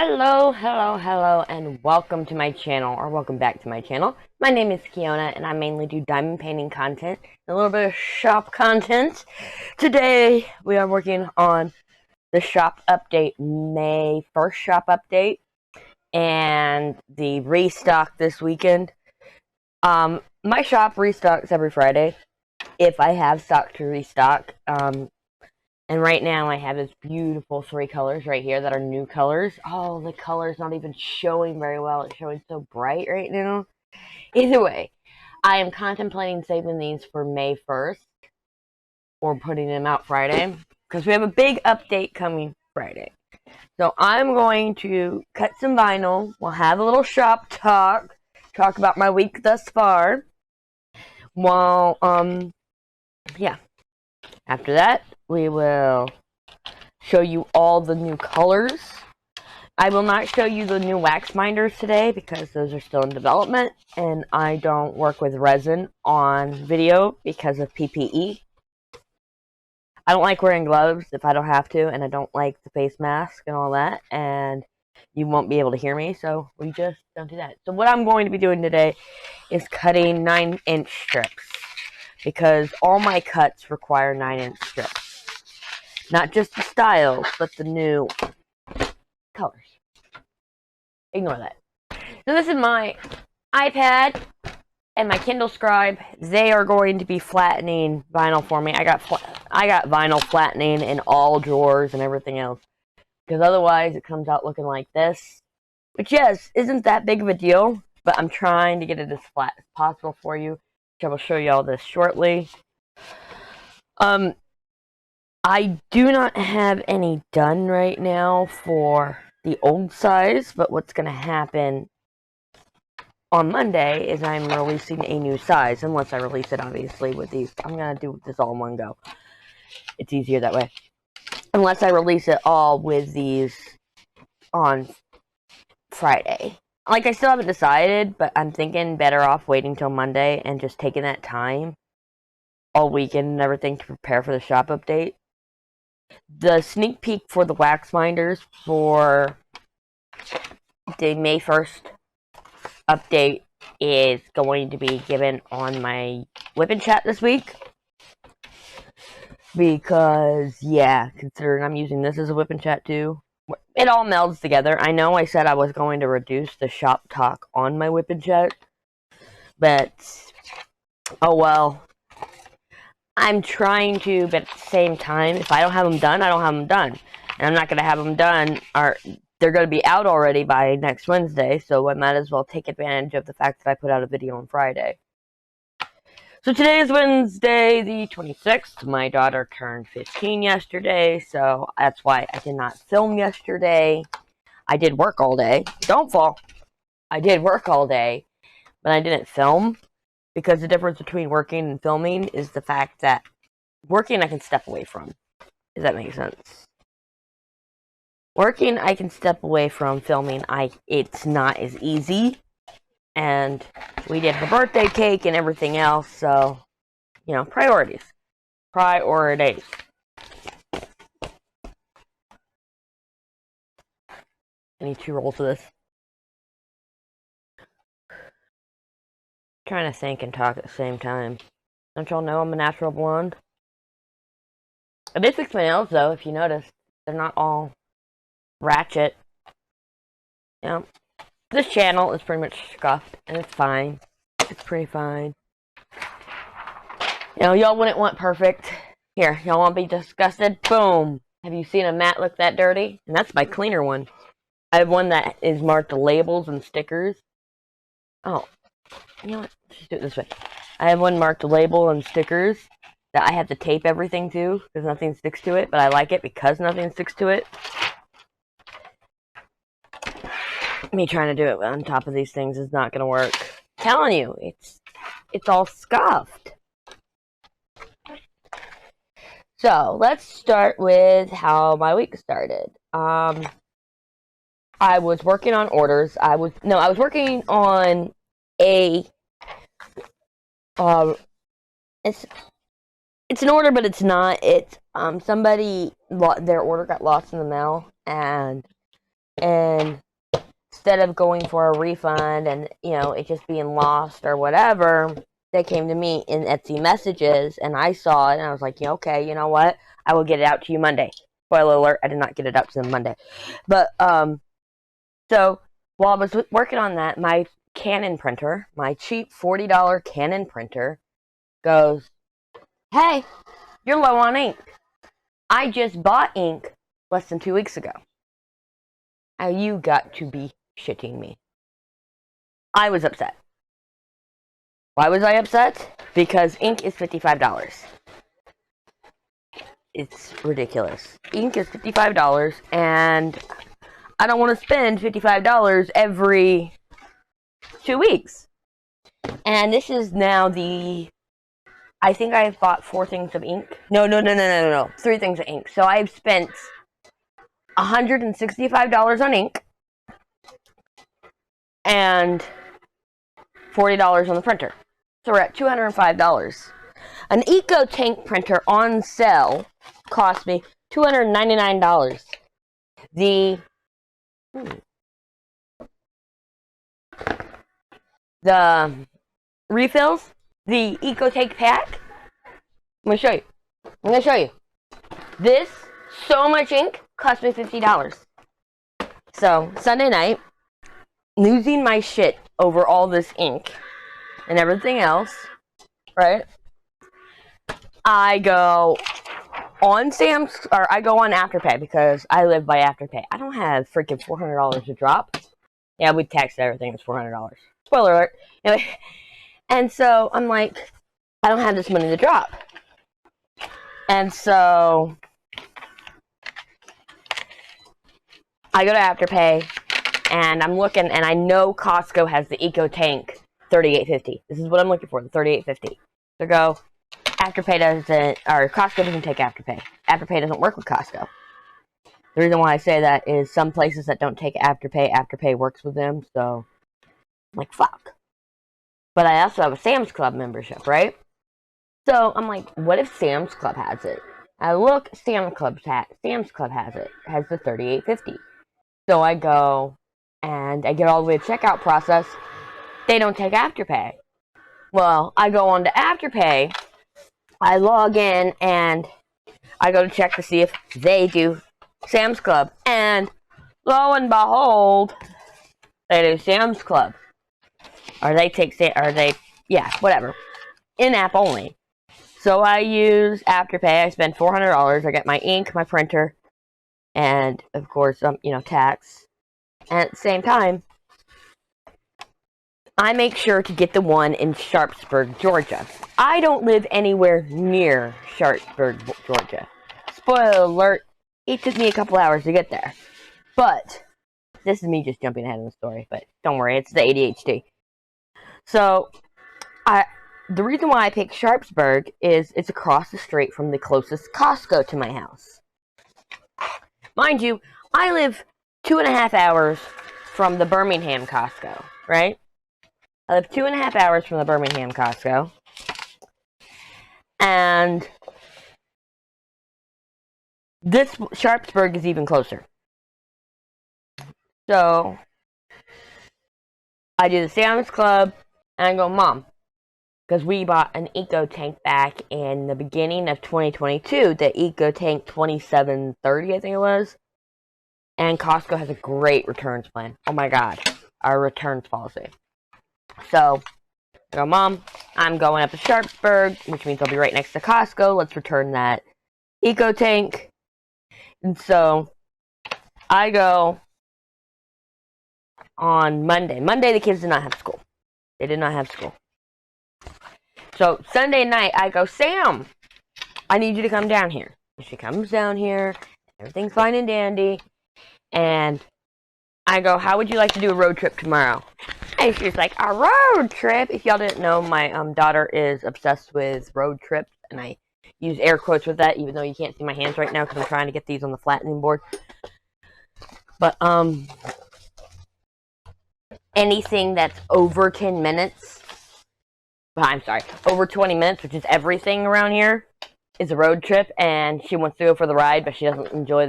Hello, and welcome to my channel, or welcome back to my channel. My name is Keona, and I mainly do diamond painting content, and a little bit of shop content. Today, we are working on the shop update, May 1st shop update, and the restock this weekend. My shop restocks every Friday, if I have stock to restock. And right now I have this beautiful 3 colors right here that are new colors. Oh, the color's not even showing very well. It's showing so bright right now. Either way, I am contemplating saving these for May 1st. Or putting them out Friday. Because we have a big update coming Friday. So I'm going to cut some vinyl. We'll have a little shop talk. Talk about my week thus far. While, yeah. After that, we will show you all the new colors. I will not show you the new wax binders today because those are still in development, and I don't work with resin on video because of PPE. I don't like wearing gloves if I don't have to, and I don't like the face mask and all that, and you won't be able to hear me, so we just don't do that. So what I'm going to be doing today is cutting 9-inch strips, because all my cuts require 9-inch strips. Not just the styles, but the new colors. Ignore that. So this is my iPad and my Kindle Scribe. They are going to be flattening vinyl for me. I got vinyl flattening in all drawers and everything else, because otherwise it comes out looking like this. Which, yes, isn't that big of a deal, but I'm trying to get it as flat as possible for you. I will show you all this shortly. I do not have any done right now for the old size, but what's going to happen on Monday is I'm releasing a new size, unless I release it, obviously, with these. I'm going to do this all in one go. It's easier that way. Unless I release it all with these on Friday. Like, I still haven't decided, but I'm thinking better off waiting till Monday and just taking that time all weekend and everything to prepare for the shop update. The sneak peek for the wax binders for the May 1st update is going to be given on my whip chat this week. Because, yeah, considering I'm using this as a whip chat too, it all melds together. I know I said I was going to reduce the shop talk on my whip chat, but, oh well. I'm trying to, but at the same time, if I don't have them done, I don't have them done. And I'm not going to have them done, or they're going to be out already by next Wednesday, so I might as well take advantage of the fact that I put out a video on Friday. So today is Wednesday the 26th. My daughter turned 15 yesterday, so that's why I did not film yesterday. I did work all day. Don't fall. I did work all day, but I didn't film. Because the difference between working and filming is the fact that working I can step away from. Does that make sense? Working I can step away from. Filming it's not as easy. And we did her birthday cake and everything else, so, you know, priorities. Priorities. I need 2 rolls of this. Trying to think and talk at the same time. Don't y'all know I'm a natural blonde? I did fix my nails, though, if you noticed. They're not all ratchet. You know, this channel is pretty much scuffed, and it's fine. It's pretty fine. You know, y'all wouldn't want perfect. Here, y'all want to be disgusted? Boom! Have you seen a mat look that dirty? And that's my cleaner one. I have one that is marked labels and stickers. Oh. You know what? Just do it this way. I have one marked label and stickers that I have to tape everything to because nothing sticks to it, but I like it because nothing sticks to it. Me trying to do it on top of these things is not going to work. I'm telling you, it's all scuffed. So, let's start with how my week started. I was working on orders. I was working on a it's an order, but it's not. It's somebody, their order got lost in the mail, and and instead of going for a refund and, you know, it just being lost or whatever, they came to me in Etsy messages, and I saw it, and I was like, yeah, okay, you know what? I will get it out to you Monday. Spoiler alert, I did not get it out to them Monday. But, so, while I was working on that, my Canon printer, my cheap $40 Canon printer, goes, hey, you're low on ink. I just bought ink less than 2 weeks ago. Now, you got to be shitting me. I was upset. Why was I upset? Because ink is $55. It's ridiculous. Ink is $55, and I don't want to spend $55 every 2 weeks. And this is now I think I've bought 4 things of ink. No. 3 things of ink. So I've spent $165 on ink and $40 on the printer. So we're at $205. An Eco Tank printer on sale cost me $299. The refills, the Eco Tank pack, I'm going to show you. This, so much ink, cost me $50. So, Sunday night, losing my shit over all this ink and everything else, right? I go on I go on Afterpay because I live by Afterpay. I don't have freaking $400 to drop. Yeah, with tax and everything, it's $400. Spoiler alert. Anyway, and so I'm like, I don't have this money to drop. And so I go to Afterpay, and I'm looking, and I know Costco has the Eco Tank $38.50. This is what I'm looking for, the $38.50. So go, Afterpay doesn't, or Costco doesn't take Afterpay. Afterpay doesn't work with Costco. The reason why I say that is some places that don't take Afterpay, Afterpay works with them, so I'm like, fuck. But I also have a Sam's Club membership, right? So I'm like, what if Sam's Club has it? I look, Sam's Club has it. Has the $38.50. So I go, and I get all the way to checkout process. They don't take Afterpay. Well, I go on to Afterpay. I log in, and I go to check to see if they do Sam's Club. And lo and behold, they do Sam's Club. Or they take, yeah, whatever. In-app only. So I use Afterpay. I spend $400. I get my ink, my printer, and of course, tax. And at the same time, I make sure to get the one in Sharpsburg, Georgia. I don't live anywhere near Sharpsburg, Georgia. Spoiler alert, it took me a couple hours to get there. But this is me just jumping ahead in the story, but don't worry, it's the ADHD. So, the reason why I picked Sharpsburg is it's across the street from the closest Costco to my house. Mind you, I live 2.5 hours from the Birmingham Costco, right? I live 2.5 hours from the Birmingham Costco. And this Sharpsburg is even closer. So, I do the Sam's Club, and I go, Mom, because we bought an Eco Tank back in the beginning of 2022, the Eco Tank 2730, I think it was. And Costco has a great returns plan. Oh my god, our returns policy. So, I go, Mom, I'm going up to Sharpsburg, which means I'll be right next to Costco. Let's return that Eco Tank. And so, I go on Monday. Monday, the kids did not have school. They did not have school. So, Sunday night, I go, Sam, I need you to come down here. She comes down here. Everything's fine and dandy. And I go, how would you like to do a road trip tomorrow? And she's like, a road trip? If y'all didn't know, my daughter is obsessed with road trips. And I use air quotes with that, even though you can't see my hands right now because I'm trying to get these on the flattening board. But, anything that's over 10 minutes, I'm sorry, over 20 minutes, which is everything around here, is a road trip, and she wants to go for the ride, but she doesn't enjoy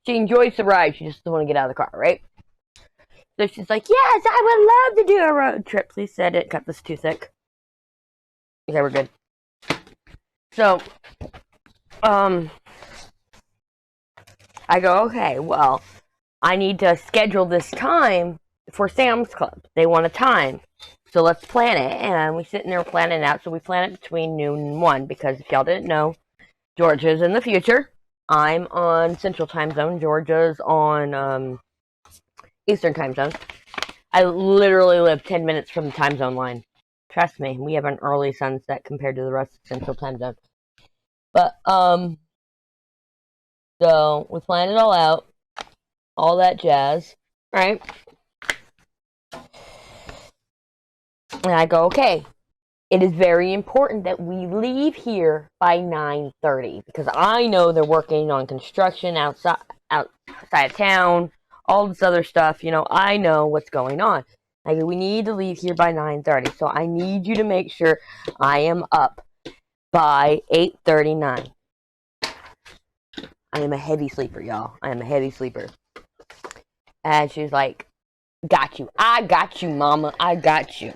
She enjoys the ride. She just doesn't want to get out of the car, right? So she's like, yes, I would love to do a road trip. Please said it. Cut this too thick. Okay, we're good. So, I go, okay, well, I need to schedule this time for Sam's Club. They want a time. So let's plan it. And we sit in there planning out. So we plan it between noon and 1 because if y'all didn't know, Georgia's in the future. I'm on Central Time Zone. Georgia's on Eastern Time Zone. I literally live 10 minutes from the time zone line. Trust me, we have an early sunset compared to the rest of Central Time Zone. But, so we plan it all out. All that jazz. Right? And I go, okay. It is very important that we leave here by 9:30 because I know they're working on construction outside of town, all this other stuff. You know, I know what's going on. Like, we need to leave here by 9:30, so I need you to make sure I am up by 8:39. I am a heavy sleeper, y'all. I am a heavy sleeper. And she's like, got you. I got you, mama. I got you.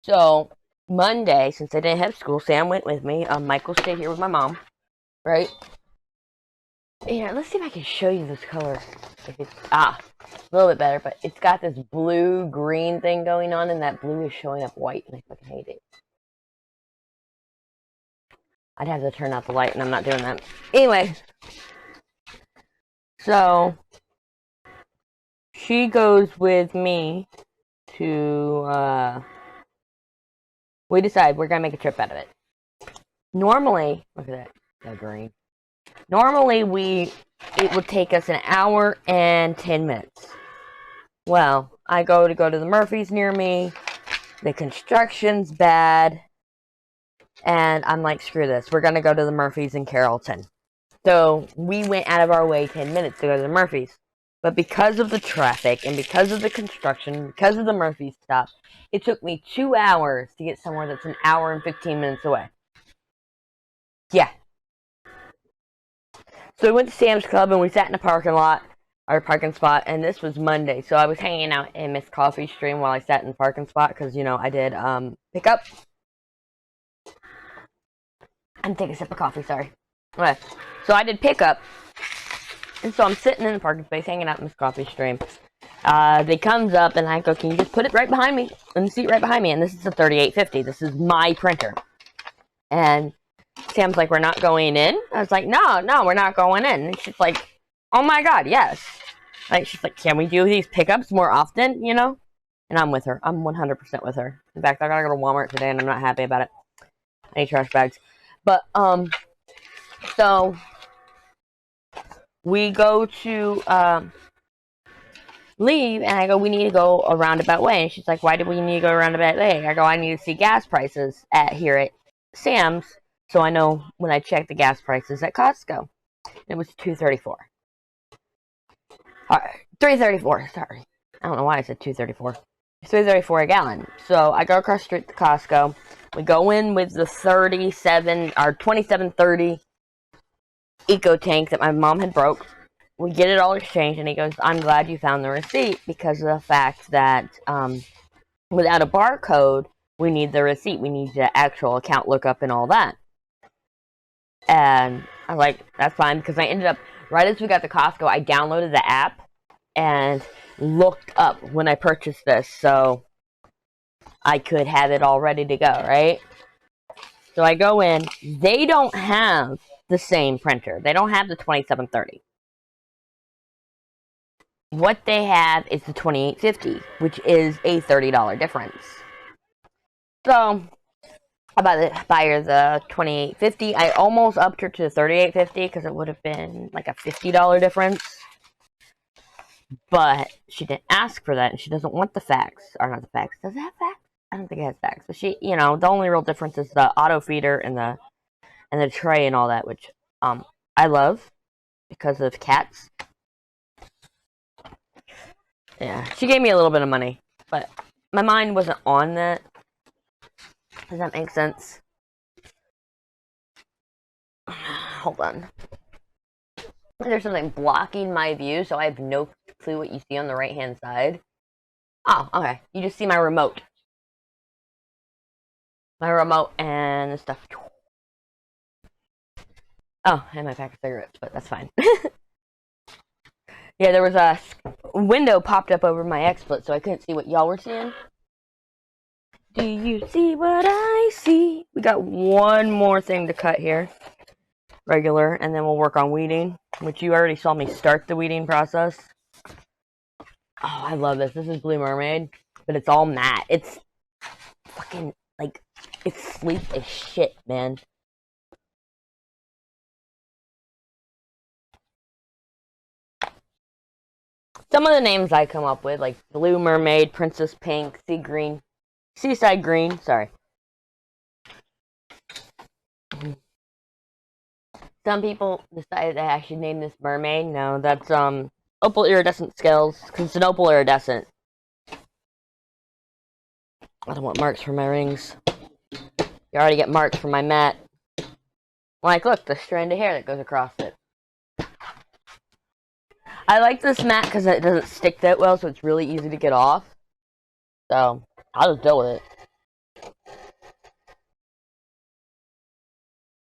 So Monday, since I didn't have school, Sam went with me. Michael stayed here with my mom, right? Yeah, let's see if I can show you this color. If it's a little bit better, but it's got this blue-green thing going on, and that blue is showing up white, and I fucking hate it. I'd have to turn out the light, and I'm not doing that. Anyway, so she goes with me to we decide we're gonna make a trip out of it. Normally, look at that green. Normally, it would take us an hour and 10 minutes. Well, I go to the Murphys near me. The construction's bad. And I'm like, screw this. We're gonna go to the Murphys in Carrollton. So, we went out of our way 10 minutes to go to the Murphys. But because of the traffic, and because of the construction, because of the Murphy stop, it took me 2 hours to get somewhere that's an hour and 15 minutes away. Yeah. So we went to Sam's Club, and we sat in the parking lot, our parking spot, and this was Monday. So I was hanging out in Miss Coffee's stream while I sat in the parking spot, because, you know, I did, pickup. I'm taking a sip of coffee, sorry. Okay. So I did pickup. And so I'm sitting in the parking space, hanging out in Miss Coffee's stream. They comes up, and I go, can you just put it right behind me, in the seat right behind me? And this is a 3850. This is my printer. And Sam's like, we're not going in? I was like, no, we're not going in. And she's like, oh my god, yes. Like, she's like, can we do these pickups more often, you know? And I'm with her. I'm 100% with her. In fact, I gotta go to Walmart today, and I'm not happy about it. I need trash bags. But, so we go to leave, and I go, we need to go a roundabout way. And she's like, why do we need to go a roundabout way? I go, I need to see gas prices here at Sam's, so I know when I check the gas prices at Costco. It was $2.34. $3.34, sorry. I don't know why I said $2.34. $3.34 a gallon. So I go across the street to Costco. We go in with the 2730 Eco Tank that my mom had broke. We get it all exchanged, and he goes, I'm glad you found the receipt because of the fact that without a barcode, we need the receipt. We need the actual account lookup and all that. And I was like, that's fine, because I ended up, right as we got to Costco, I downloaded the app and looked up when I purchased this, so I could have it all ready to go, right? So I go in. They don't have the same printer. They don't have the 2730. What they have is the 2850, which is a $30 difference. So I buy her the 2850. I almost upped her to the 3850 because it would have been like a $50 difference. But she didn't ask for that, and she doesn't want the fax. Or not the fax. Does it have fax? I don't think it has fax. But she, you know, the only real difference is the auto feeder and the tray and all that, which I love because of cats. Yeah, she gave me a little bit of money, but my mind wasn't on that. Does that make sense? Hold on. There's something blocking my view, so I have no clue what you see on the right-hand side. Oh, okay. You just see my remote. My remote and the stuff. Oh, and my pack of cigarettes, but that's fine. Yeah, there was a window popped up over my XSplit, so I couldn't see what y'all were seeing. Do you see what I see? We got one more thing to cut here. Regular, and then we'll work on weeding, which you already saw me start the weeding process. Oh, I love this. This is Blue Mermaid, but it's all matte. It's fucking, like, it's sleek as shit, man. Some of the names I come up with, like Blue Mermaid, Princess Pink, Sea Green, Seaside Green, sorry. Some people decided that I should name this mermaid. No, that's opal iridescent scales, because it's an opal iridescent. I don't want marks for my rings. You already get marks for my mat. Like, look, the strand of hair that goes across it. I like this mat because it doesn't stick that well, so it's really easy to get off. So, I'll just deal with it.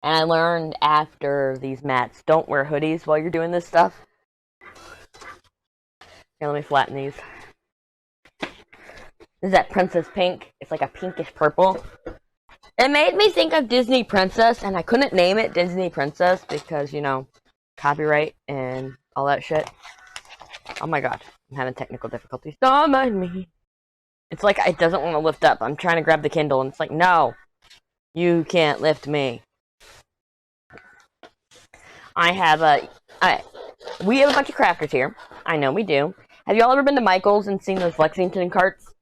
And I learned after these mats, don't wear hoodies while you're doing this stuff. Here, let me flatten these. This is that Princess Pink. It's like a pinkish purple. It made me think of Disney Princess, and I couldn't name it Disney Princess because, you know, copyright and all that shit. Oh my god, I'm having technical difficulties. Don't mind me. It's like it doesn't want to lift up. I'm trying to grab the Kindle, and it's like, no, you can't lift me. We have a bunch of crafters here. I know we do. Have y'all ever been to Michael's and seen those Lexington carts?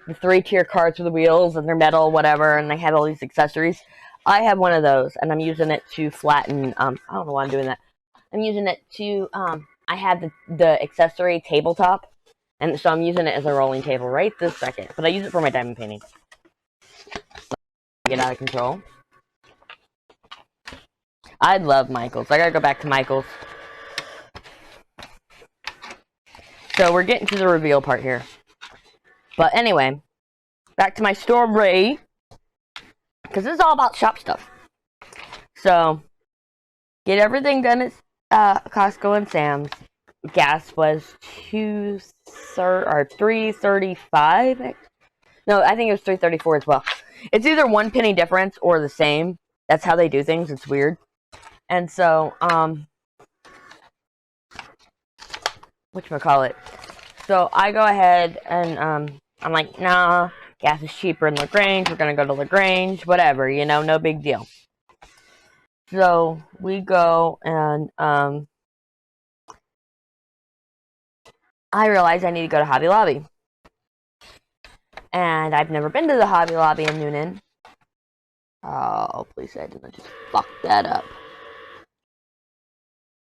The 3-tier carts with the wheels, and they're metal, whatever, and they have all these accessories. I have one of those, and I'm using it to flatten, I don't know why I'm doing that. I'm using it to, I have the accessory tabletop, and so I'm using it as a rolling table right this second. But I use it for my diamond painting. Get out of control. I love Michael's. I gotta go back to Michael's. So we're getting to the reveal part here. But anyway, back to my story. Because this is all about shop stuff. So, get everything done at Costco and Sam's. Gas was $3.35. No, I think it was $3.34 as well. It's either 1 penny difference or the same. That's how they do things. It's weird. And so, whatchamacallit. So I go ahead and I'm like, nah, gas is cheaper in LaGrange. We're gonna go to LaGrange, whatever, you know, no big deal. So we go and I realize I need to go to Hobby Lobby. And I've never been to the Hobby Lobby in Noonan. Oh, please I didn't just fuck that up.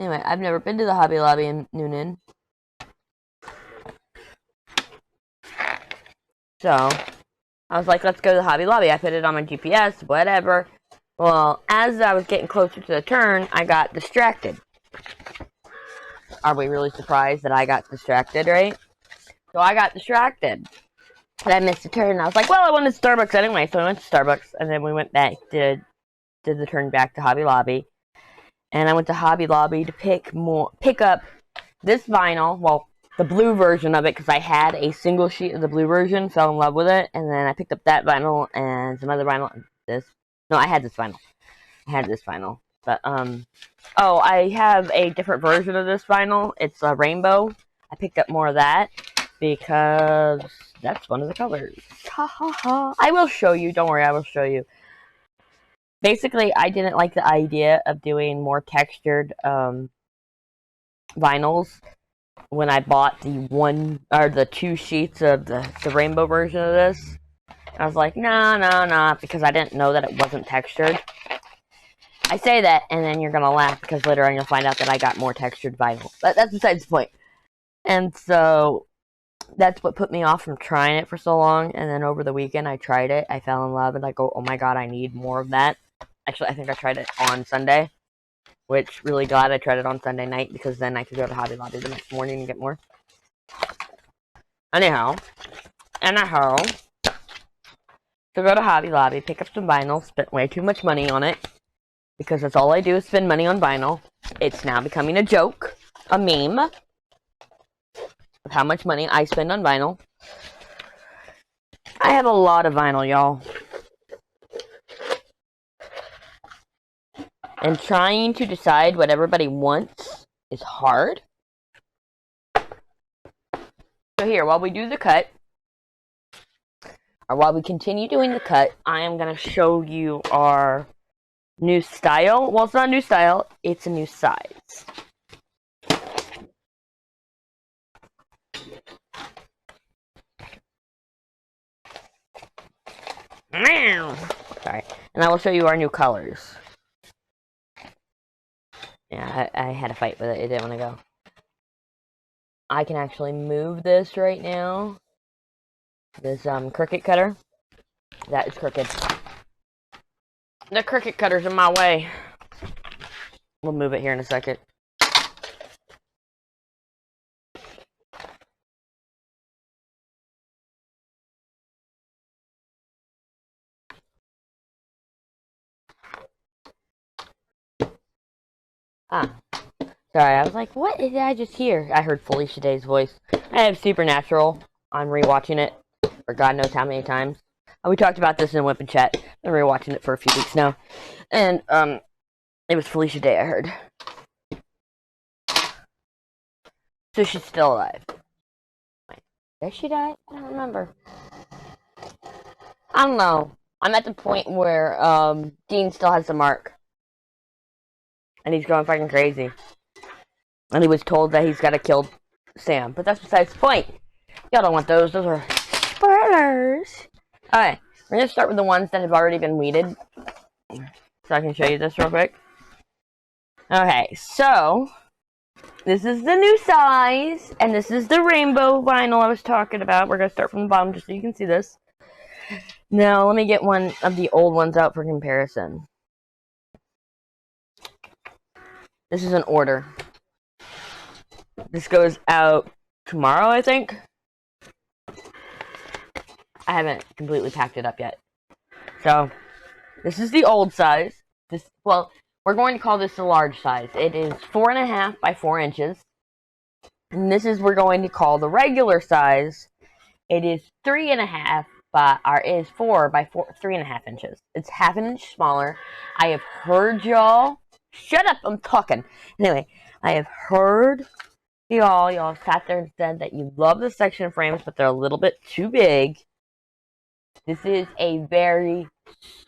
Anyway, I've never been to the Hobby Lobby in Noonan. So, I was like, let's go to the Hobby Lobby. I put it on my GPS, whatever. Well, as I was getting closer to the turn, I got distracted. Are we really surprised that I got distracted, right? So I got distracted. And I missed the turn. I was like, well, I wanted Starbucks anyway. So I went to Starbucks. And then we went back, did the turn back to Hobby Lobby. And I went to Hobby Lobby to pick up this vinyl. Well, the blue version of it, because I had a single sheet of the blue version, fell in love with it, and then I picked up that vinyl and some other vinyl. I had this vinyl. But, oh, I have a different version of this vinyl. It's a rainbow. I picked up more of that, because that's one of the colors. Ha ha ha. I will show you, don't worry, I will show you. Basically, I didn't like the idea of doing more textured, vinyls. When I bought the 2 sheets of the rainbow version of this, I was like, nah, because I didn't know that it wasn't textured. I say that, and then you're gonna laugh, because later on you'll find out that I got more textured vinyl. But that's besides the point. And so, that's what put me off from trying it for so long, and then over the weekend I tried it, I fell in love, and I go, oh my god, I need more of that. Actually, I think I tried it on Sunday. which really glad I tried it on Sunday night because then I could go to Hobby Lobby the next morning and get more. Anyhow, to go to Hobby Lobby, pick up some vinyl, spent way too much money on it because that's all I do is spend money on vinyl. It's now becoming a joke, a meme of how much money I spend on vinyl. I have a lot of vinyl, y'all. And trying to decide what everybody wants is hard. So here, while we do the cut, or while we continue doing the cut, I am going to show you our new style. Well, it's not a new style, it's a new size. Sorry. And I will show you our new colors. Yeah, I had a fight with it. It didn't want to go. I can actually move this right now. This Cricut cutter. That is crooked. The Cricut cutter's in my way. We'll move it here in a second. Sorry, I was like, what did I just hear? I heard Felicia Day's voice. I have Supernatural. I'm rewatching it for God knows how many times. We talked about this in Whip and Chat. I've been rewatching it for a few weeks now. And, it was Felicia Day I heard. So she's still alive. Did she die? I don't remember. I don't know. I'm at the point where, Dean still has the mark. And he's going fucking crazy. And he was told that he's got to kill Sam. But that's besides the point. Y'all don't want those. Those are spoilers. Alright. We're going to start with the ones that have already been weeded. So I can show you this real quick. Okay. So, this is the new size. And this is the rainbow vinyl I was talking about. We're going to start from the bottom just so you can see this. Now, let me get one of the old ones out for comparison. This is an order. This goes out tomorrow, I think. I haven't completely packed it up yet. So, this is the old size. Well, we're going to call this the large size. It is 4.5 by 4 inches. And this is we're going to call the regular size. It is 3.5 is 4 by 3.5 inches. It's half an inch smaller. I have heard y'all. Shut up, I'm talking. Anyway, I have heard y'all sat there and said that you love the section frames, but they're a little bit too big. This is a very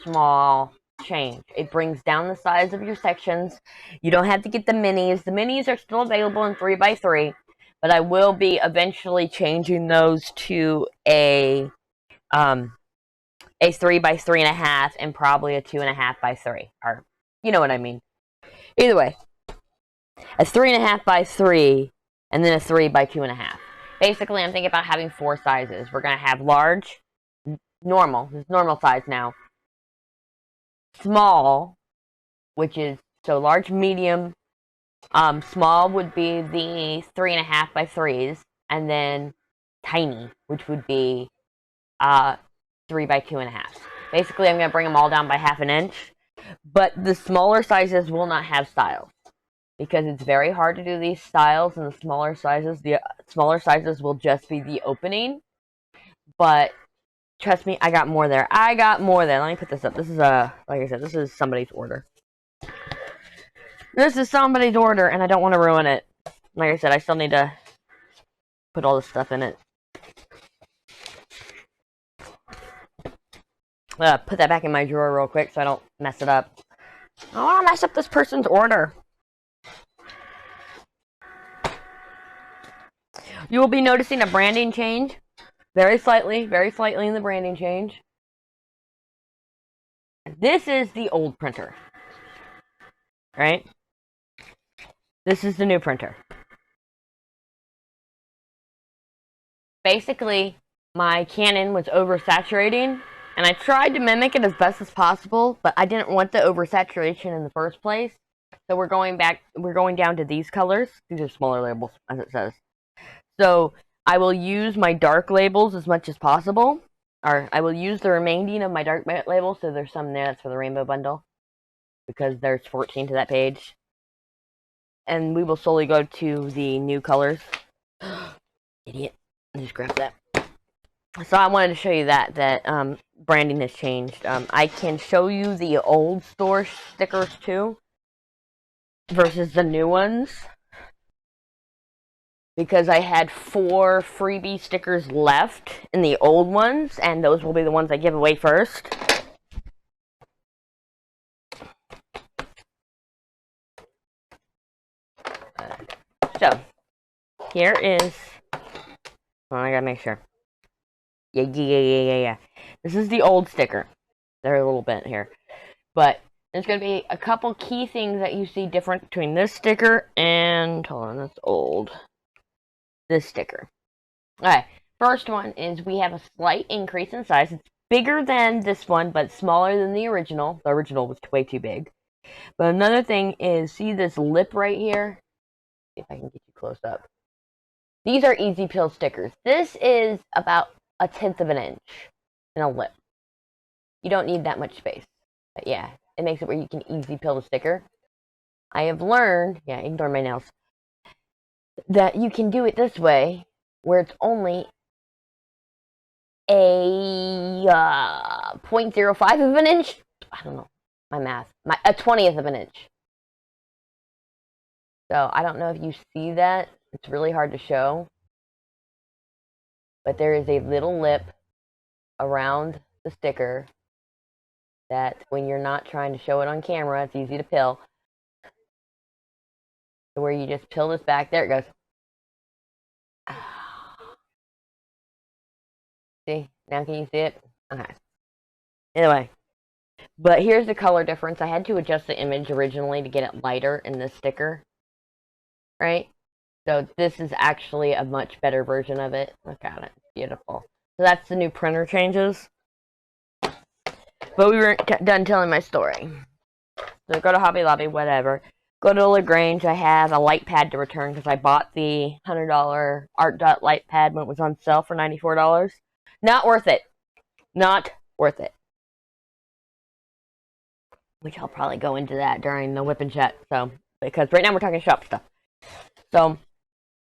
small change. It brings down the size of your sections. You don't have to get the minis. The minis are still available in 3x3, but I will be eventually changing those to a 3 by 3.5 and probably a 2.5 by 3. Or, you know what I mean. Either way, a 3.5 by 3, and then a 3 by 2.5. Basically, I'm thinking about having 4 sizes. We're going to have large, normal, this is normal size now, small, which is, so large, medium, small would be the 3.5 by 3s, and then tiny, which would be 3 by 2.5. Basically, I'm going to bring them all down by half an inch. But the smaller sizes will not have styles. Because it's very hard to do these styles in the smaller sizes. The smaller sizes will just be the opening. But, trust me, I got more there. Let me put this up. This is, like I said, this is somebody's order. This is somebody's order, and I don't want to ruin it. Like I said, I still need to put all this stuff in it. Put that back in my drawer real quick so I don't mess it up. I don't want to mess up this person's order. You will be noticing a branding change. Very slightly in the branding change. This is the old printer. Right? This is the new printer. Basically, my Canon was oversaturating. And I tried to mimic it as best as possible, but I didn't want the oversaturation in the first place. So we're going down to these colors. These are smaller labels, as it says. So I will use my dark labels as much as possible. Or I will use the remaining of my dark labels, so there's some there that's for the rainbow bundle. Because there's 14 to that page. And we will slowly go to the new colors. Idiot. I just grabbed that. So I wanted to show you that branding has changed. I can show you the old store stickers too, versus the new ones, because I had 4 freebie stickers left in the old ones, and those will be the ones I give away first. So here is. Oh, I gotta make sure. Yeah. This is the old sticker. They're a little bent here. But there's going to be a couple key things that you see different between this sticker and... Hold on, that's old. This sticker. Alright, first one is we have a slight increase in size. It's bigger than this one, but smaller than the original. The original was way too big. But another thing is, see this lip right here? See if I can get you close up. These are easy peel stickers. This is about 1/10 of an inch in a lip. You don't need that much space. But yeah, it makes it where you can easily peel the sticker. I have learned, yeah, ignore my nails, that you can do it this way, where it's only a 0.05 of an inch. I don't know, my math. A 20th of an inch. So I don't know if you see that. It's really hard to show. But there is a little lip around the sticker that when you're not trying to show it on camera, it's easy to peel. So where you just peel this back, there it goes. See? Now can you see it? Okay. Anyway. But here's the color difference. I had to adjust the image originally to get it lighter in this sticker. Right? So this is actually a much better version of it. Look at it. Beautiful. So that's the new printer changes. But we weren't done telling my story. So go to Hobby Lobby, whatever. Go to LaGrange. I have a light pad to return because I bought the $100 Art Dot light pad when it was on sale for $94. Not worth it. Not worth it. Which I'll probably go into that during the whip and chat. So, because right now we're talking shop stuff. So,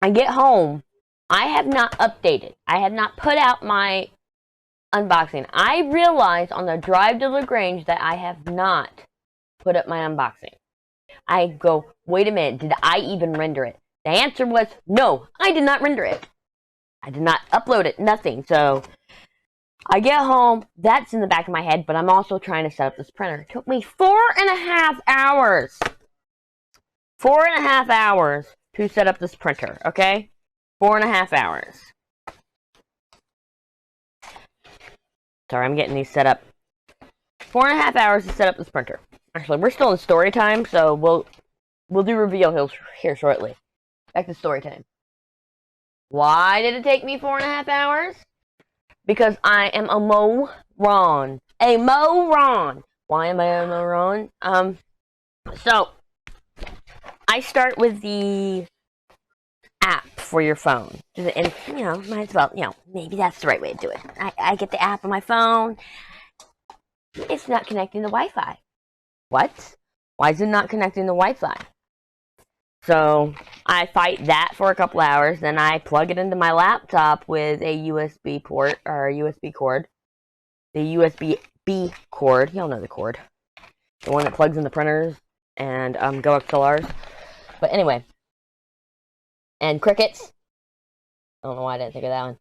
I get home. I have not updated. I have not put out my unboxing. I realized on the drive to LaGrange that I have not put up my unboxing. I go, wait a minute, did I even render it? The answer was, no, I did not render it. I did not upload it, nothing. So, I get home, that's in the back of my head, but I'm also trying to set up this printer. It took me 4.5 hours. 4.5 hours to set up this printer, okay? 4.5 hours. Sorry, I'm getting these set up. 4.5 hours to set up this printer. Actually, we're still in story time, so we'll do reveal here shortly. Back to story time. Why did it take me 4.5 hours? Because I am a moron. A moron. Why am I a moron? So I start with the app for your phone. And, you know, might as well, you know, maybe that's the right way to do it. I get the app on my phone. It's not connecting to Wi-Fi. What? Why is it not connecting to Wi-Fi? So I fight that for a couple hours. Then I plug it into my laptop with a USB port or a USB cord. The USB-B cord. Y'all know the cord. The one that plugs in the printers and Go XLRs. But anyway. And crickets. I don't know why I didn't think of that one.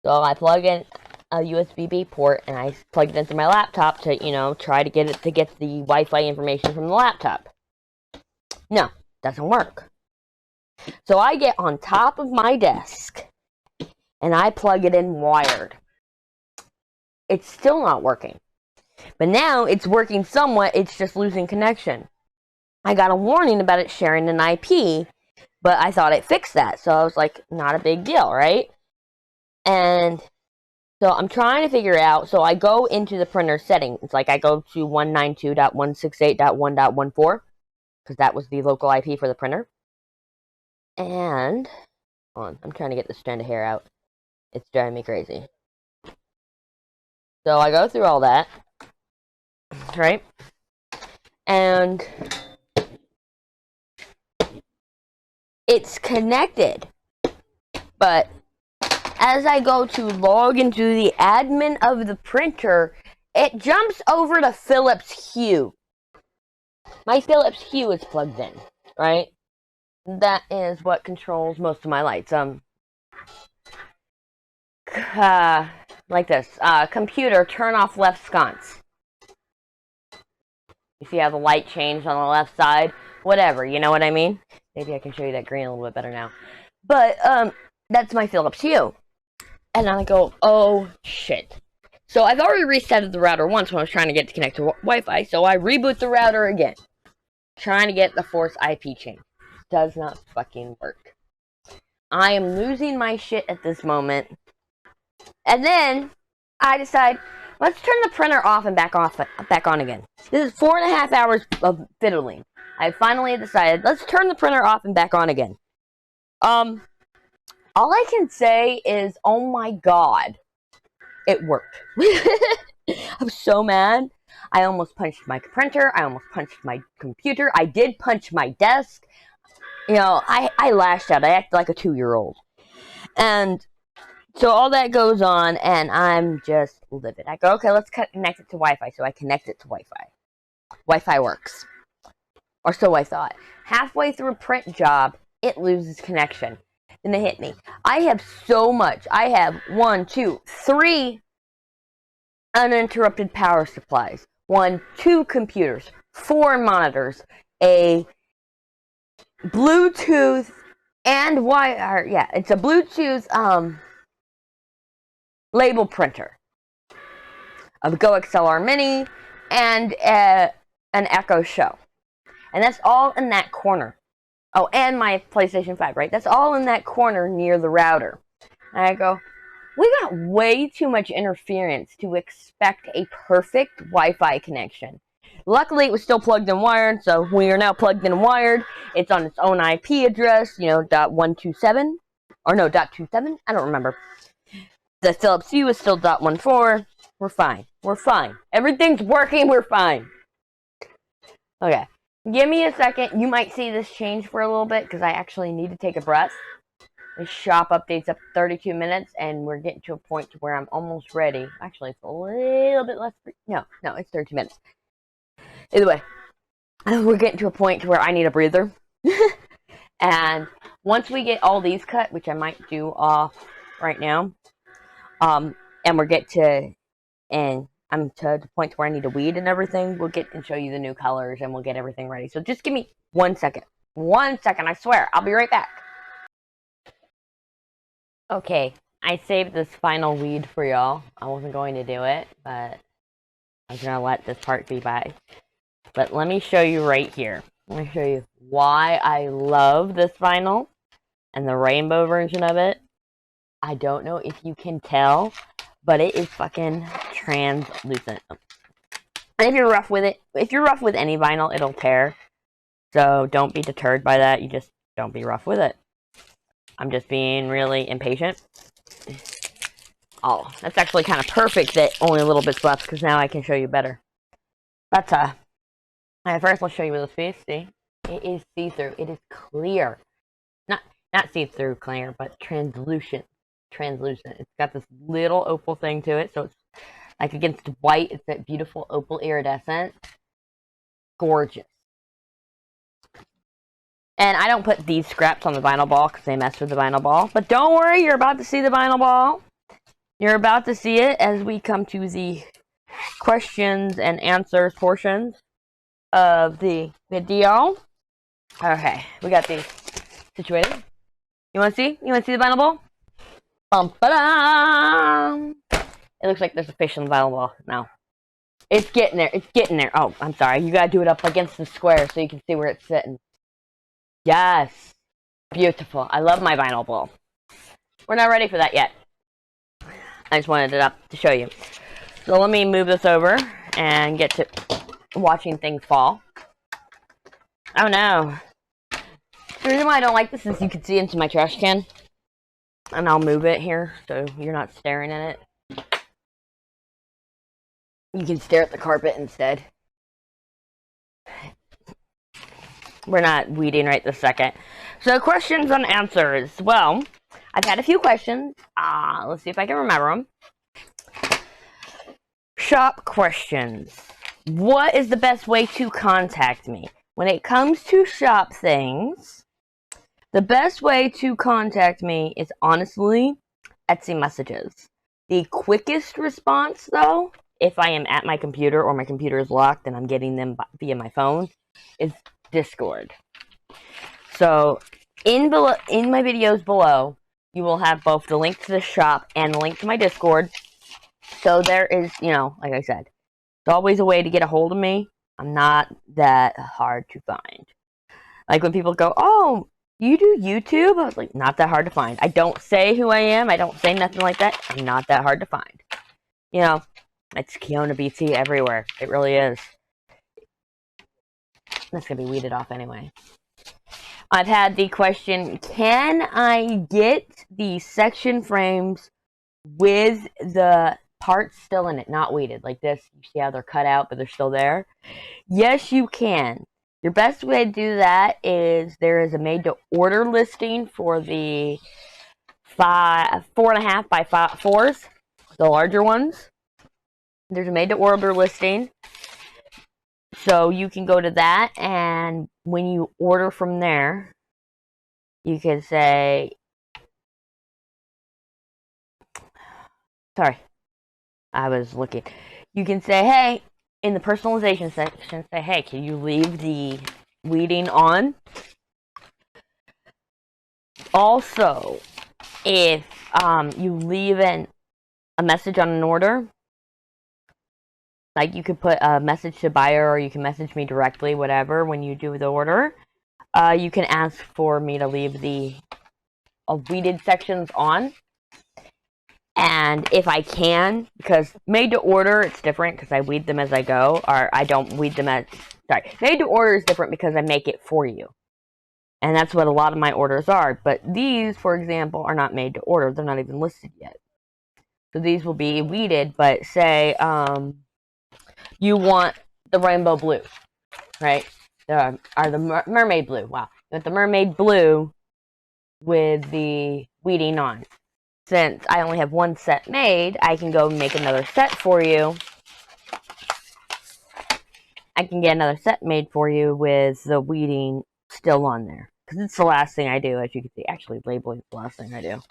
So I plug in a USB-B port and I plug it into my laptop to, you know, try to get it to get the Wi-Fi information from the laptop. No, doesn't work. So I get on top of my desk and I plug it in wired. It's still not working. But now it's working somewhat, it's just losing connection. I got a warning about it sharing an IP, but I thought it fixed that. So I was like, not a big deal, right? And so I'm trying to figure it out. So I go into the printer settings. Like I go to 192.168.1.14. because that was the local IP for the printer. And, hold on, I'm trying to get this strand of hair out. It's driving me crazy. So I go through all that, right? And it's connected, but as I go to log into the admin of the printer, it jumps over to Philips Hue. My Philips Hue is plugged in, right? That is what controls most of my lights. Like this. Computer, turn off left sconce. You see how the light changed on the left side? Whatever, you know what I mean? Maybe I can show you that green a little bit better now. But, that's my Philips Hue. And then I go, oh, shit. So I've already resetted the router once when I was trying to get to connect to Wi-Fi, so I reboot the router again. Trying to get the force IP change. Does not fucking work. I am losing my shit at this moment. And then I decide, let's turn the printer off and back on again. This is 4.5 hours of fiddling. I finally decided, let's turn the printer off and back on again. All I can say is, oh my god, it worked. I'm so mad. I almost punched my printer. I almost punched my computer. I did punch my desk. You know, I lashed out. I acted like a 2-year-old. And so all that goes on, and I'm just livid. I go, okay, let's connect it to Wi-Fi. So I connect it to Wi-Fi. Wi-Fi works. Or so I thought. Halfway through a print job, it loses connection. Then it hit me. I have so much. I have 1, 2, 3 uninterrupted power supplies. 2 computers, 4 monitors, a Bluetooth and wire. Yeah, it's a Bluetooth label printer, a Go XLR Mini, and an Echo Show, and that's all in that corner. Oh, and my PlayStation 5, right? That's all in that corner near the router. And I go, we got way too much interference to expect a perfect Wi-Fi connection. Luckily, it was still plugged and wired, so we are now plugged and wired. It's on its own IP address, you know, .127, or no, .27, I don't remember. The Philips Hue is still .14. We're fine. We're fine. Everything's working, we're fine. Okay. Give me a second. You might see this change for a little bit, because I actually need to take a breath. The shop updates up 32 minutes, and we're getting to a point to where I'm almost ready. Actually, it's a little bit less. No, it's 32 minutes. Either way, we're getting to a point to where I need a breather. And once we get all these cut, which I might do off right now, and I'm to the point where I need to weed and everything, we'll get and show you the new colors, and we'll get everything ready. So just give me 1 second. 1 second, I swear. I'll be right back. Okay, I saved this final weed for y'all. I wasn't going to do it, but I was going to let this part be by. But let me show you right here. Let me show you why I love this vinyl and the rainbow version of it. I don't know if you can tell, but it is fucking translucent. And if you're rough with it, if you're rough with any vinyl, it'll tear. So don't be deterred by that. You just don't be rough with it. I'm just being really impatient. Oh, that's actually kind of perfect that only a little bit's left, because now I can show you better. But, first let's show you with this piece. See? It is see-through. It is clear. Not see-through clear, but translucent. Translucent. It's got this little opal thing to it, so it's like against white, it's that beautiful opal iridescent. Gorgeous. And I don't put these scraps on the vinyl ball because they mess with the vinyl ball. But don't worry, you're about to see the vinyl ball. You're about to see it as we come to the questions and answers portions of the video. Okay, we got these situated. You want to see? You want to see the vinyl ball? Bum-ba-dum! It looks like there's a fish in the vinyl ball now. It's getting there. It's getting there. Oh, I'm sorry. You gotta do it up against the square so you can see where it's sitting. Yes. Beautiful. I love my vinyl ball. We're not ready for that yet. I just wanted it up to show you. So let me move this over and get to watching things fall. Oh no. The reason why I don't like this is you can see into my trash can. And I'll move it here so you're not staring at it. You can stare at the carpet instead. We're not weeding right this second. So questions and answers. Well, I've had a few questions. Let's see if I can remember them. Shop questions. What is the best way to contact me? When it comes to shop things, the best way to contact me is honestly Etsy messages. The quickest response, though, if I am at my computer or my computer is locked and I'm getting them via my phone, is Discord. So in my videos below, you will have both the link to the shop and the link to my Discord. So there is, like I said, there's always a way to get a hold of me. I'm not that hard to find. Like when people go, oh, you do YouTube? I was like, not that hard to find. I don't say who I am. I don't say nothing like that. I'm not that hard to find. It's Keona BT everywhere. It really is. That's going to be weeded off anyway. I've had the question, can I get the section frames with the parts still in it, not weeded, like this? You see how they're cut out, but they're still there? Yes, you can. Your best way to do that is there is a made-to-order listing for the 4.5 by 4s, the larger ones. There's a made-to-order listing. So you can go to that, and when you order from there, you can say, sorry, I was looking. You can say, hey, in the personalization section, say, hey, can you leave the weeding on? Also, if you leave a message on an order, like you could put a message to buyer or you can message me directly, whatever, when you do the order, you can ask for me to leave the weeded sections on. And if I can, because made to order, it's different because I weed them as I go, or I don't weed them as, made to order is different because I make it for you. And that's what a lot of my orders are. But these, for example, are not made to order. They're not even listed yet. So these will be weeded, but say you want the rainbow blue, right? Or the mermaid blue. Wow. You want the mermaid blue with the weeding on. Since I only have one set made, I can go make another set for you. I can get another set made for you with the weeding still on there. Because it's the last thing I do, as you can see. Actually, labeling is the last thing I do.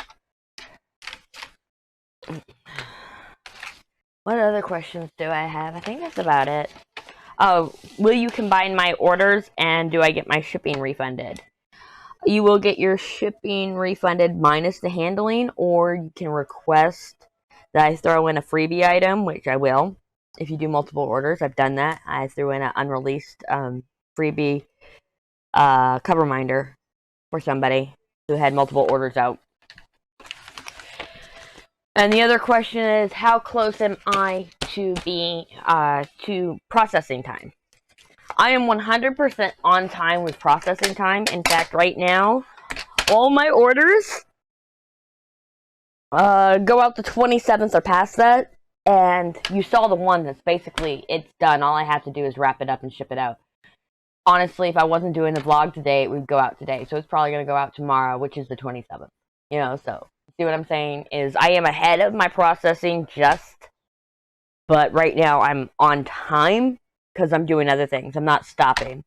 What other questions do I have? I think that's about it. Oh, will you combine my orders and do I get my shipping refunded? You will get your shipping refunded minus the handling, or you can request that I throw in a freebie item, which I will. If you do multiple orders, I've done that. I threw in an unreleased freebie cover minder for somebody who had multiple orders out. And the other question is, how close am I to to processing time? I am 100% on time with processing time. In fact, right now, all my orders go out the 27th or past that. And you saw the one that's basically, it's done. All I have to do is wrap it up and ship it out. Honestly, if I wasn't doing the vlog today, it would go out today. So it's probably going to go out tomorrow, which is the 27th. So see what I'm saying is I am ahead of my processing but right now I'm on time because I'm doing other things. I'm not stopping.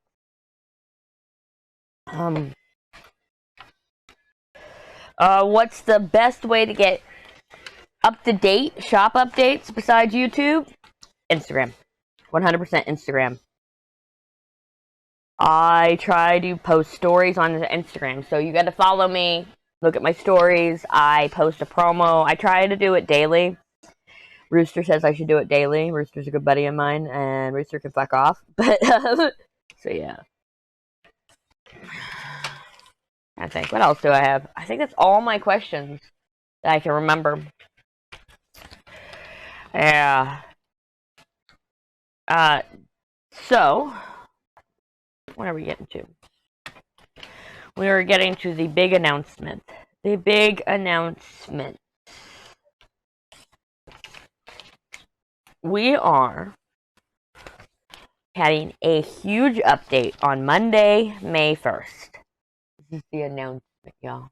What's the best way to get up-to-date shop updates besides YouTube? Instagram. 100% Instagram. I try to post stories on Instagram, so you got to follow me. Look at my stories. I post a promo. I try to do it daily. Rooster says I should do it daily. Rooster's a good buddy of mine, and Rooster can fuck off. But, so yeah. I think. What else do I have? I think that's all my questions that I can remember. Yeah. So, What are we getting to? We are getting to the big announcement. The big announcement. We are having a huge update on Monday, May 1st. This is the announcement, y'all.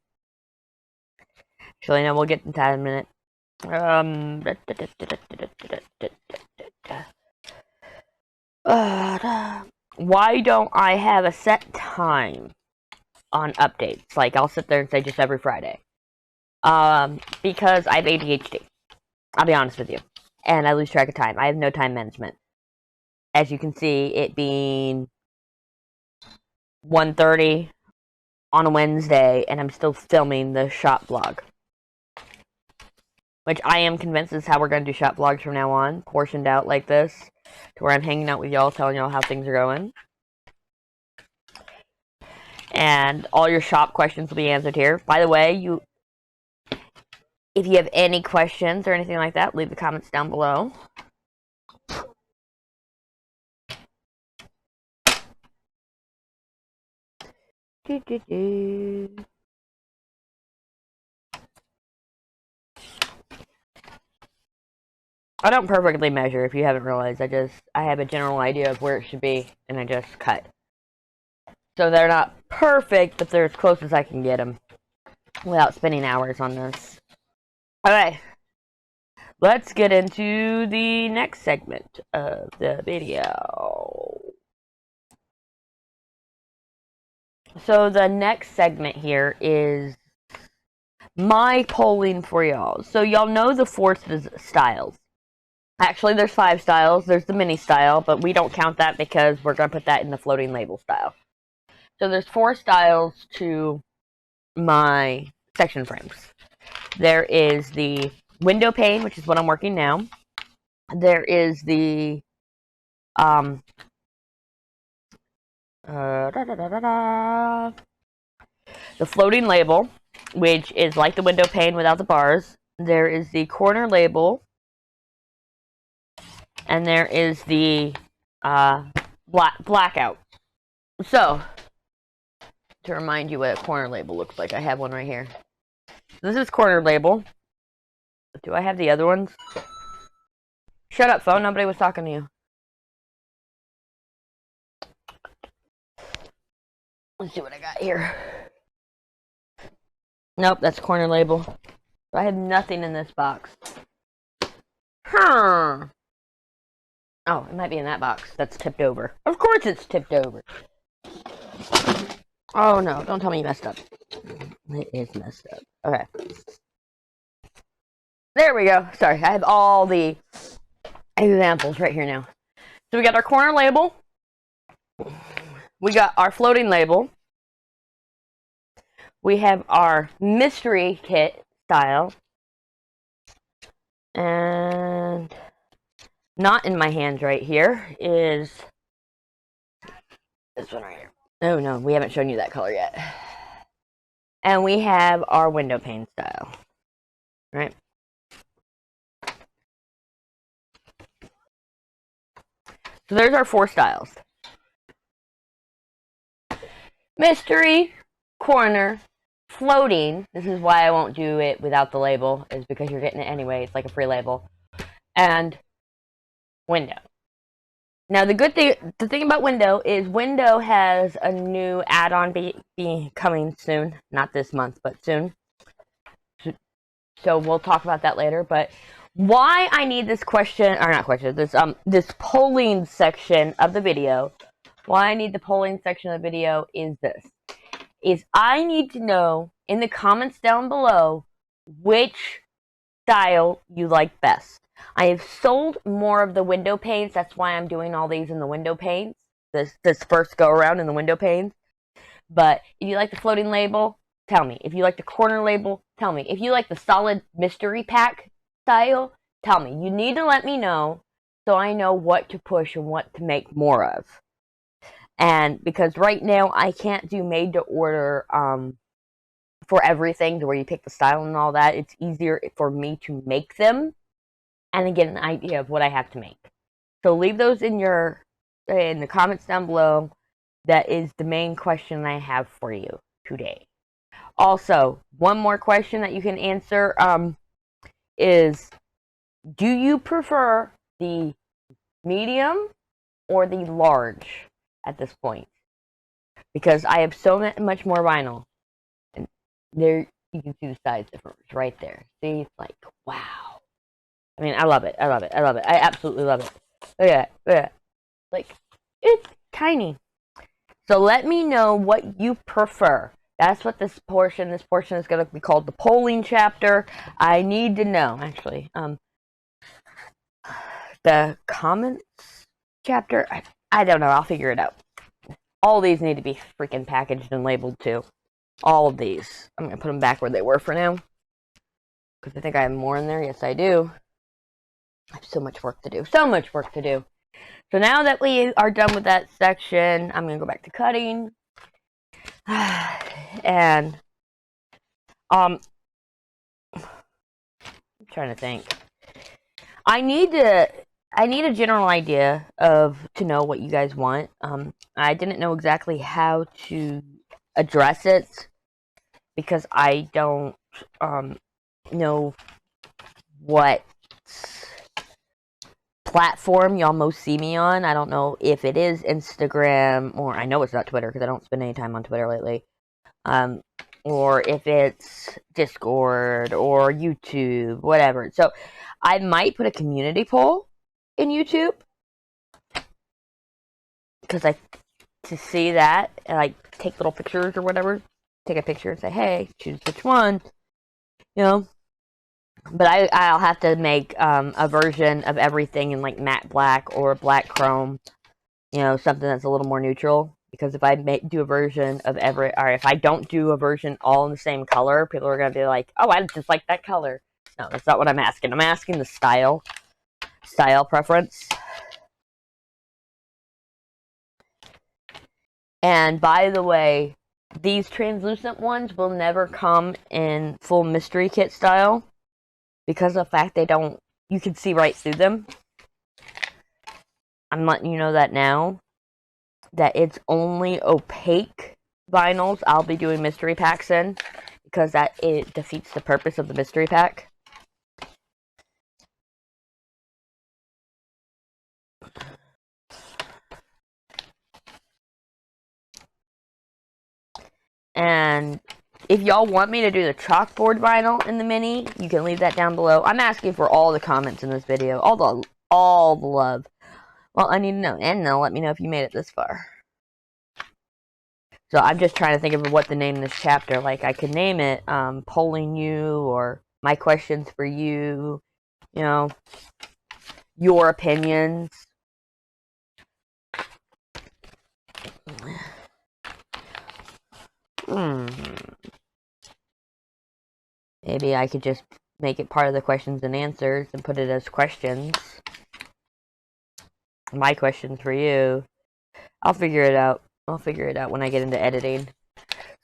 Actually, no, we'll get into that in a minute. Why don't I have a set time on updates? Like, I'll sit there and say just every Friday. Because I have ADHD. I'll be honest with you. And I lose track of time. I have no time management. As you can see, it being 1:30 on a Wednesday, and I'm still filming the shop vlog. Which I am convinced is how we're going to do shop vlogs from now on. Portioned out like this. To where I'm hanging out with y'all, telling y'all how things are going. And all your shop questions will be answered here. By the way, if you have any questions or anything like that, leave the comments down below. I don't perfectly measure, if you haven't realized. I have a general idea of where it should be, and I just cut. So they're not perfect, but they're as close as I can get them without spending hours on this. Okay, let's get into the next segment of the video. So the next segment here is my polling for y'all. So y'all know the 4 styles. Actually, there's 5 styles. There's the mini style, but we don't count that because we're going to put that in the floating label style. So there's 4 styles to my section frames. There is the window pane, which is what I'm working now. There is the the floating label, which is like the window pane without the bars. There is the corner label, and there is the blackout. So, to remind you what a corner label looks like, I have one right here. This is corner label. Do I have the other ones? Shut up, phone. Nobody was talking to you. Let's see what I got here. Nope, that's corner label. I have nothing in this box. Huh. Oh, it might be in that box. That's tipped over. Of course it's tipped over. Oh no, don't tell me you messed up. It is messed up. Okay. There we go. Sorry, I have all the examples right here now. So we got our corner label. We got our floating label. We have our mystery kit style. And not in my hands right here is this one right here. Oh no, we haven't shown you that color yet. And we have our window pane style. Right? So there's our 4 styles. Mystery, corner, floating. This is why I won't do it without the label, is because you're getting it anyway. It's like a free label. And window. Now the thing about window is window has a new add-on be coming soon. Not this month, but soon. So we'll talk about that later. But why I need this question, or not question, this polling section of the video. Why I need the polling section of the video is this. Is I need to know in the comments down below which style you like best. I have sold more of the window panes. That's why I'm doing all these in the window panes. This first go around in the window panes. But if you like the floating label, tell me. If you like the corner label, tell me. If you like the solid mystery pack style, tell me. You need to let me know so I know what to push and what to make more of. And because right now I can't do made to order for everything to where you pick the style and all that. It's easier for me to make them and then get an idea of what I have to make. So leave those in the comments down below. that is the main question I have for you today. Also, one more question that you can answer is, do you prefer the medium or the large at this point? Because I have so much more vinyl. And there, you can see the size difference right there. See, it's like, wow. I mean, I love it. I love it. I love it. I absolutely love it. Look at that. Look at that. Like, it's tiny. So let me know what you prefer. That's what this portion is going to be called the polling chapter. I need to know, actually. The comments chapter, I don't know. I'll figure it out. All these need to be freaking packaged and labeled too. All of these. I'm going to put them back where they were for now. Because I think I have more in there. Yes, I do. I have so much work to do. So much work to do. So now that we are done with that section, I'm going to go back to cutting. And, I'm trying to think. I need a general idea to know what you guys want. I didn't know exactly how to address it because I don't know what platform y'all most see me on. I don't know if it is Instagram, or I know it's not Twitter because I don't spend any time on Twitter lately. Or if it's Discord or YouTube, whatever. So I might put a community poll in YouTube because to see that, and like take little pictures or whatever, take a picture and say, hey, choose which one, you know. But I'll have to make a version of everything in like matte black or black chrome, you know, something that's a little more neutral. Because if I do a version of or if I don't do a version all in the same color, people are gonna be like, oh, I just like that color. No, that's not what I'm asking. I'm asking the style preference. And by the way, these translucent ones will never come in full mystery kit style because of the fact you can see right through them. I'm letting you know that now, that it's only opaque vinyls I'll be doing mystery packs in, because it defeats the purpose of the mystery pack. And if y'all want me to do the chalkboard vinyl in the mini, you can leave that down below. I'm asking for all the comments in this video, all the love. Well, I need to know, and they'll let me know if you made it this far. So I'm just trying to think of what to name this chapter. Like, I could name it Polling You, or My Questions for You, you know, Your Opinions. Maybe I could just make it part of the questions and answers and put it as questions. My questions for you. I'll figure it out. I'll figure it out when I get into editing.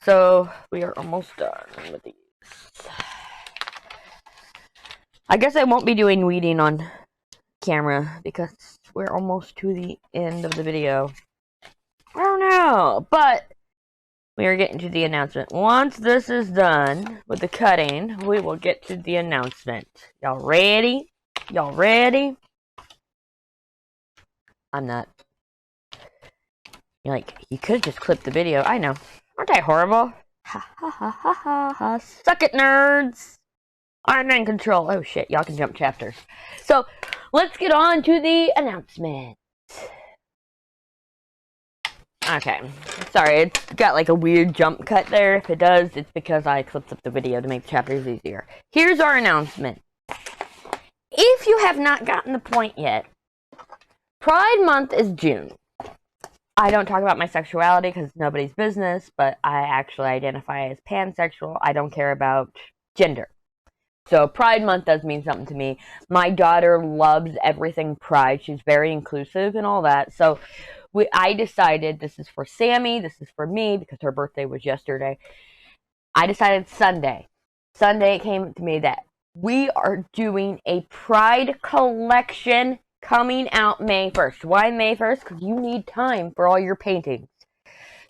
So, we are almost done with these. I guess I won't be doing weeding on camera because we're almost to the end of the video. I don't know, but we are getting to the announcement. Once this is done with the cutting, we will get to the announcement. Y'all ready? Y'all ready? I'm not. You're like, you could just clip the video. I know. Aren't I horrible? Ha ha ha ha ha ha. Suck it, nerds. I'm in control. Oh shit, y'all can jump chapters. So, let's get on to the announcement. Okay. Sorry, it's got like a weird jump cut there. If it does, it's because I clipped up the video to make the chapters easier. Here's our announcement. If you have not gotten the point yet, Pride Month is June. I don't talk about my sexuality because it's nobody's business, but I actually identify as pansexual. I don't care about gender. So Pride Month does mean something to me. My daughter loves everything Pride. She's very inclusive and all that. So I decided this is for Sammy, this is for me, because her birthday was yesterday. I decided Sunday it came to me that we are doing a Pride collection coming out May 1st. Why May 1st? Because you need time for all your paintings.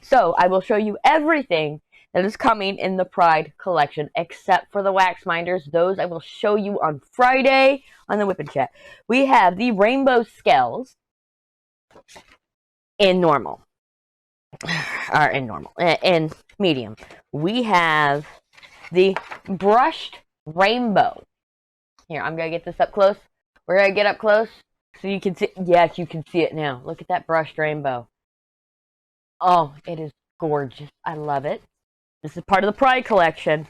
So I will show you everything that is coming in the Pride collection, except for the wax binders. Those I will show you on Friday on the Whip and Chat. We have the rainbow scales in normal. Or in medium. We have the brushed rainbow. Here, I'm going to get this up close. We're going to get up close so you can see. Yes, you can see it now. Look at that brushed rainbow. Oh, it is gorgeous. I love it. This is part of the Pride collection.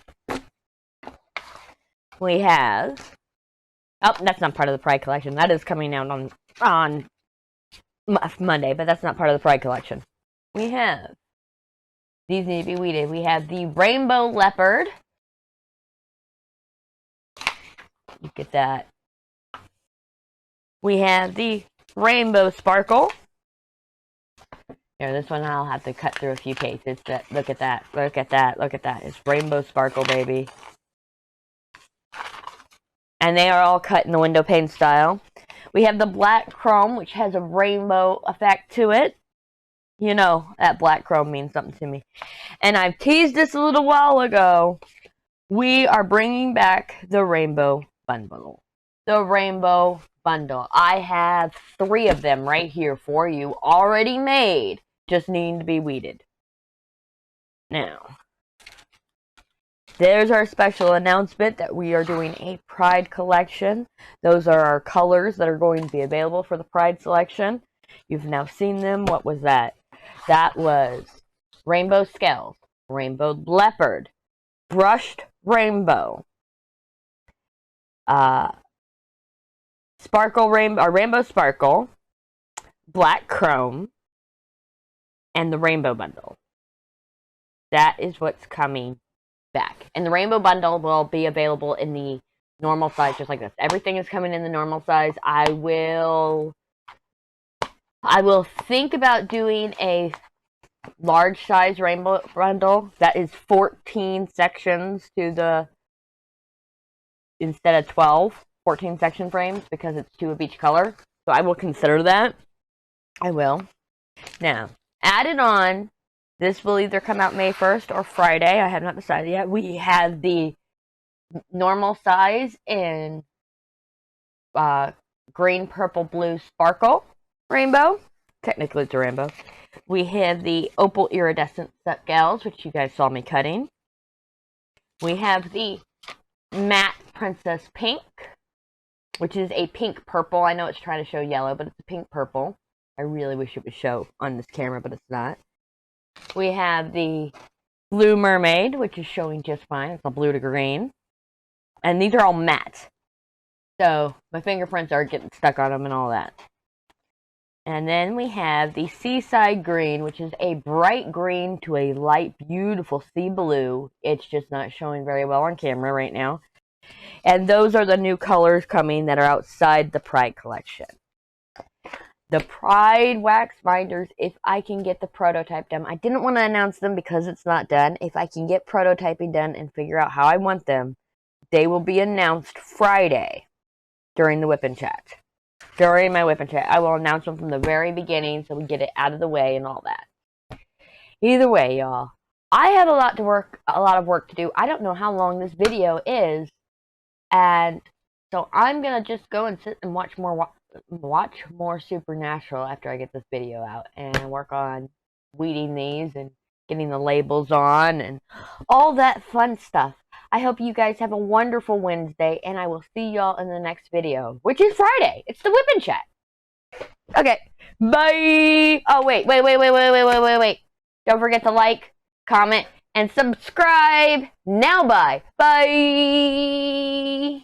We have... Oh, that's not part of the Pride collection. That is coming out on Monday, but that's not part of the Pride collection. We have... These need to be weeded. We have the rainbow leopard. Look at that. We have the rainbow sparkle. Here, this one I'll have to cut through a few cases. Look at that. Look at that. Look at that. It's rainbow sparkle, baby. And they are all cut in the window pane style. We have the black chrome, which has a rainbow effect to it. You know, that black chrome means something to me. And I've teased this a little while ago. We are bringing back the rainbow bundle. The rainbow bundle. I have 3 of them right here for you, already made. Just needing to be weeded. Now, there's our special announcement that we are doing a Pride collection. Those are our colors that are going to be available for the Pride selection. You've now seen them. What was that? That was rainbow scales, rainbow leopard, brushed rainbow, sparkle rainbow, or rainbow sparkle, black chrome, and the rainbow bundle. That is what's coming back. And the rainbow bundle will be available in the normal size, just like this. Everything is coming in the normal size. I will think about doing a large size rainbow bundle that is 14 sections to the, instead of 12, 14 section frames, because it's 2 of each color. So I will consider that. I will. Now, added on, this will either come out May 1st or Friday. I have not decided yet. We have the normal size in green, purple, blue, sparkle rainbow. Technically, it's a rainbow. We have the opal iridescent gals, which you guys saw me cutting. We have the matte princess pink, which is a pink purple. I know it's trying to show yellow, but it's a pink purple. I really wish it would show on this camera, but it's not. We have the blue mermaid, which is showing just fine. It's a blue to green. And these are all matte. So my fingerprints are getting stuck on them and all that. And then we have the seaside green, which is a bright green to a light, beautiful sea blue. It's just not showing very well on camera right now. And those are the new colors coming that are outside the Pride collection. The Pride wax binders, if I can get the prototype done. I didn't want to announce them because it's not done. If I can get prototyping done and figure out how I want them, they will be announced Friday during the Whip and Chat. During my Whip and Chat, I will announce them from the very beginning so we get it out of the way and all that. Either way, y'all, I have a lot of work to do. I don't know how long this video is, and so I'm gonna just go and sit and watch more Supernatural after I get this video out and work on weeding these and getting the labels on and all that fun stuff. I hope you guys have a wonderful Wednesday, and I will see y'all in the next video, which is Friday. It's the Whip and Chat. Okay, bye. Oh, wait. Don't forget to like, comment, and subscribe. Now, bye. Bye.